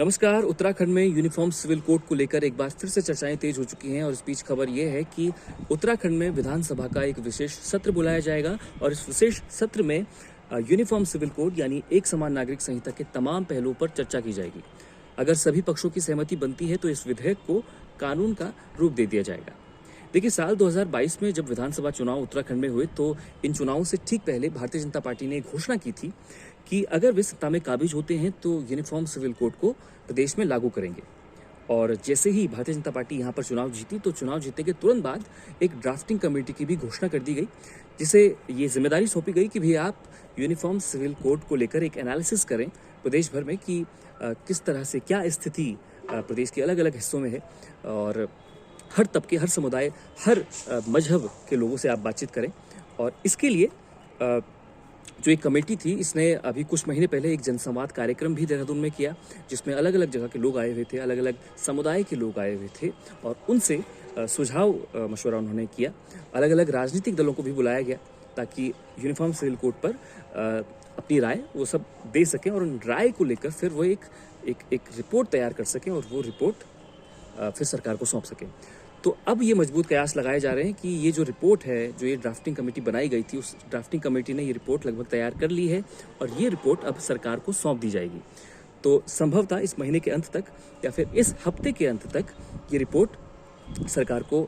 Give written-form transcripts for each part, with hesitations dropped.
नमस्कार। उत्तराखंड में uniform civil code को लेकर एक बार फिर से चर्चाएं तेज हो चुकी हैं और इस बीच खबर यह है कि उत्तराखंड में विधानसभा का एक विशेष सत्र बुलाया जाएगा और इस विशेष सत्र में यूनिफॉर्म सिविल कोड यानी एक समान नागरिक संहिता के तमाम पहलुओं पर चर्चा की जाएगी। अगर सभी पक्षों की सहमति बनती है तो इस विधेयक को कानून का रूप दे दिया जाएगा। देखिए, साल 2022 में जब विधानसभा चुनाव उत्तराखंड में हुए तो इन चुनावों से ठीक पहले भारतीय जनता पार्टी ने घोषणा की थी कि अगर वे सत्ता में काबिज होते हैं तो यूनिफॉर्म सिविल कोड को प्रदेश में लागू करेंगे। और जैसे ही भारतीय जनता पार्टी यहाँ पर चुनाव जीती तो चुनाव जीतने के तुरंत बाद एक ड्राफ्टिंग कमेटी की भी घोषणा कर दी गई, जिसे ये जिम्मेदारी सौंपी गई कि भी आप यूनिफॉर्म सिविल कोड को लेकर एक एनालिसिस करें प्रदेश भर में कि किस तरह से क्या स्थिति प्रदेश के अलग अलग हिस्सों में है और हर तबके, हर समुदाय, हर मजहब के लोगों से आप बातचीत करें। और इसके लिए जो एक कमेटी थी, इसने अभी कुछ महीने पहले एक जनसंवाद कार्यक्रम भी देहरादून में किया, जिसमें अलग अलग जगह के लोग आए हुए थे, अलग अलग समुदाय के लोग आए हुए थे और उनसे सुझाव मशवरा उन्होंने किया। अलग अलग राजनीतिक दलों को भी बुलाया गया ताकि यूनिफॉर्म सिविल कोड पर अपनी राय वो सब दे सकें और उन राय को लेकर फिर वो एक रिपोर्ट तैयार कर सकें और वो रिपोर्ट फिर सरकार को सौंप सकें। तो अब ये मजबूत कयास लगाए जा रहे हैं कि ये जो रिपोर्ट है, जो ये ड्राफ्टिंग कमेटी बनाई गई थी, उस ड्राफ्टिंग कमेटी ने ये रिपोर्ट लगभग तैयार कर ली है और ये रिपोर्ट अब सरकार को सौंप दी जाएगी। तो संभवतः इस महीने के अंत तक या फिर इस हफ्ते के अंत तक ये रिपोर्ट सरकार को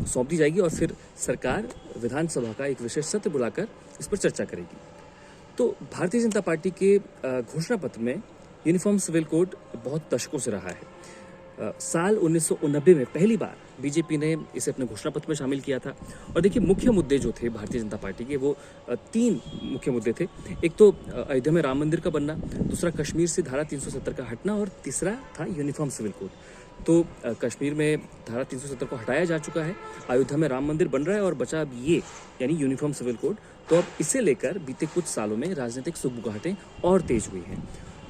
सौंप दी जाएगी और फिर सरकार विधानसभा का एक विशेष सत्र बुलाकर इस पर चर्चा करेगी। तो भारतीय जनता पार्टी के घोषणा पत्र में यूनिफॉर्म सिविल कोड बहुत दशकों से रहा है। साल 1990 में पहली बार बीजेपी ने इसे अपने घोषणा पत्र में शामिल किया था। और देखिए, मुख्य मुद्दे जो थे भारतीय जनता पार्टी के, वो 3 मुख्य मुद्दे थे। एक तो अयोध्या में राम मंदिर का बनना, दूसरा कश्मीर से धारा 370 का हटना और तीसरा था यूनिफॉर्म सिविल कोड। तो कश्मीर में धारा 370 को हटाया जा चुका है, अयोध्या में राम मंदिर बन रहा है और बचा अब ये यानी यूनिफॉर्म सिविल कोड। तो अब इसे लेकर बीते कुछ सालों में राजनीतिक सुगबुगाहटें और तेज हुई हैं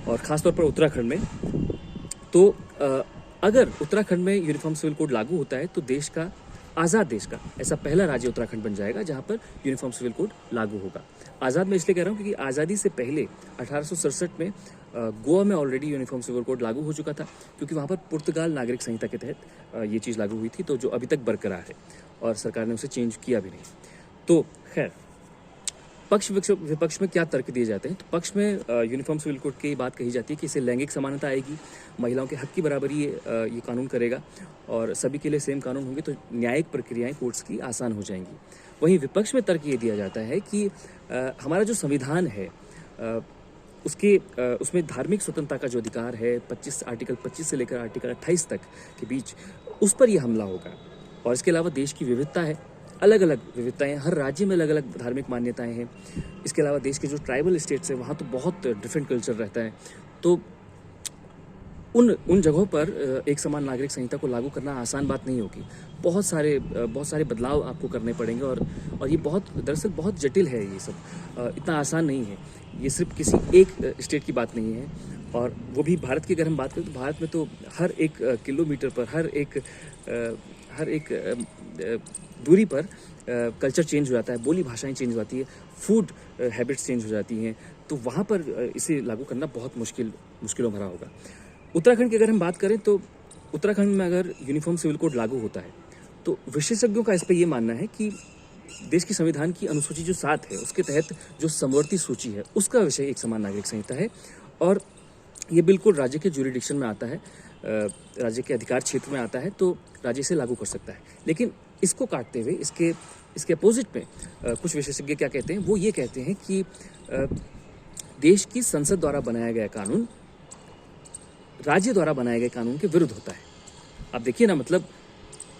और खासतौर पर उत्तराखंड में। तो अगर उत्तराखंड में यूनिफॉर्म सिविल कोड लागू होता है तो देश का, आज़ाद देश का ऐसा पहला राज्य उत्तराखंड बन जाएगा जहां पर यूनिफॉर्म सिविल कोड लागू होगा। आज़ाद मैं इसलिए कह रहा हूं क्योंकि आज़ादी से पहले 1867 में गोवा में ऑलरेडी यूनिफॉर्म सिविल कोड लागू हो चुका था, क्योंकि वहां पर पुर्तगाल नागरिक संहिता के तहत ये चीज़ लागू हुई थी, तो जो अभी तक बरकरार है और सरकार ने उसे चेंज किया भी नहीं। तो खैर, पक्ष विपक्ष में क्या तर्क दिए जाते हैं? तो पक्ष में यूनिफॉर्म सिविल कोड की बात कही जाती है कि इससे लैंगिक समानता आएगी, महिलाओं के हक की बराबरी ये कानून करेगा और सभी के लिए सेम कानून होंगे तो न्यायिक प्रक्रियाएं कोर्ट्स की आसान हो जाएंगी। वहीं विपक्ष में तर्क ये दिया जाता है कि हमारा जो संविधान है उसमें धार्मिक स्वतंत्रता का जो अधिकार है, आर्टिकल 25 से लेकर आर्टिकल 28 तक के बीच, उस पर यह हमला होगा। और इसके अलावा देश की विविधता है, अलग अलग विविधताएं, हर राज्य में अलग अलग धार्मिक मान्यताएं हैं। इसके अलावा देश के जो ट्राइबल स्टेट्स हैं वहाँ तो बहुत डिफरेंट कल्चर रहता है। तो उन जगहों पर एक समान नागरिक संहिता को लागू करना आसान बात नहीं होगी। बहुत सारे बदलाव आपको करने पड़ेंगे और ये दरअसल बहुत जटिल है। ये सब इतना आसान नहीं है। ये सिर्फ किसी एक स्टेट की बात नहीं है और वो भी भारत की अगर हम बात करें तो भारत में तो हर एक किलोमीटर पर, हर एक दूरी पर कल्चर चेंज हो जाता है, बोली भाषाएं चेंज हो जाती है, फूड हैबिट्स चेंज हो जाती हैं। तो वहाँ पर इसे लागू करना बहुत मुश्किलों भरा होगा। उत्तराखंड की अगर हम बात करें तो उत्तराखंड में अगर यूनिफॉर्म सिविल कोड लागू होता है तो विशेषज्ञों का इस पर यह मानना है कि देश की संविधान की अनुसूची जो 7 है उसके तहत जो समवर्ती सूची है उसका विषय एक समान नागरिक संहिता है और ये बिल्कुल राज्य के ज्यूरिडिक्शन में आता है, राज्य के अधिकार क्षेत्र में आता है, तो राज्य इसे लागू कर सकता है। लेकिन इसको काटते हुए इसके अपोजिट में कुछ विशेषज्ञ क्या कहते हैं? वो ये कहते हैं कि देश की संसद द्वारा बनाया गया कानून राज्य द्वारा बनाए गए कानून के विरुद्ध होता है। आप देखिए ना, मतलब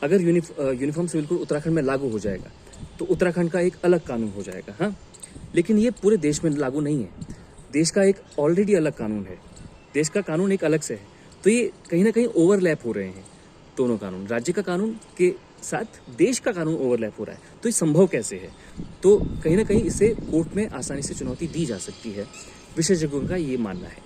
अगर यूनिफॉर्म सिविल कोड उत्तराखंड में लागू हो जाएगा तो उत्तराखंड का एक अलग कानून हो जाएगा, हाँ, लेकिन ये पूरे देश में लागू नहीं है। देश का एक ऑलरेडी अलग कानून है, देश का कानून एक अलग से है, तो ये कहीं ना कहीं ओवरलैप हो रहे हैं दोनों कानून। राज्य का कानून के साथ देश का कानून ओवरलैप हो रहा है, तो ये संभव कैसे है? तो कहीं ना कहीं इसे कोर्ट में आसानी से चुनौती दी जा सकती है, विशेषज्ञों का ये मानना है।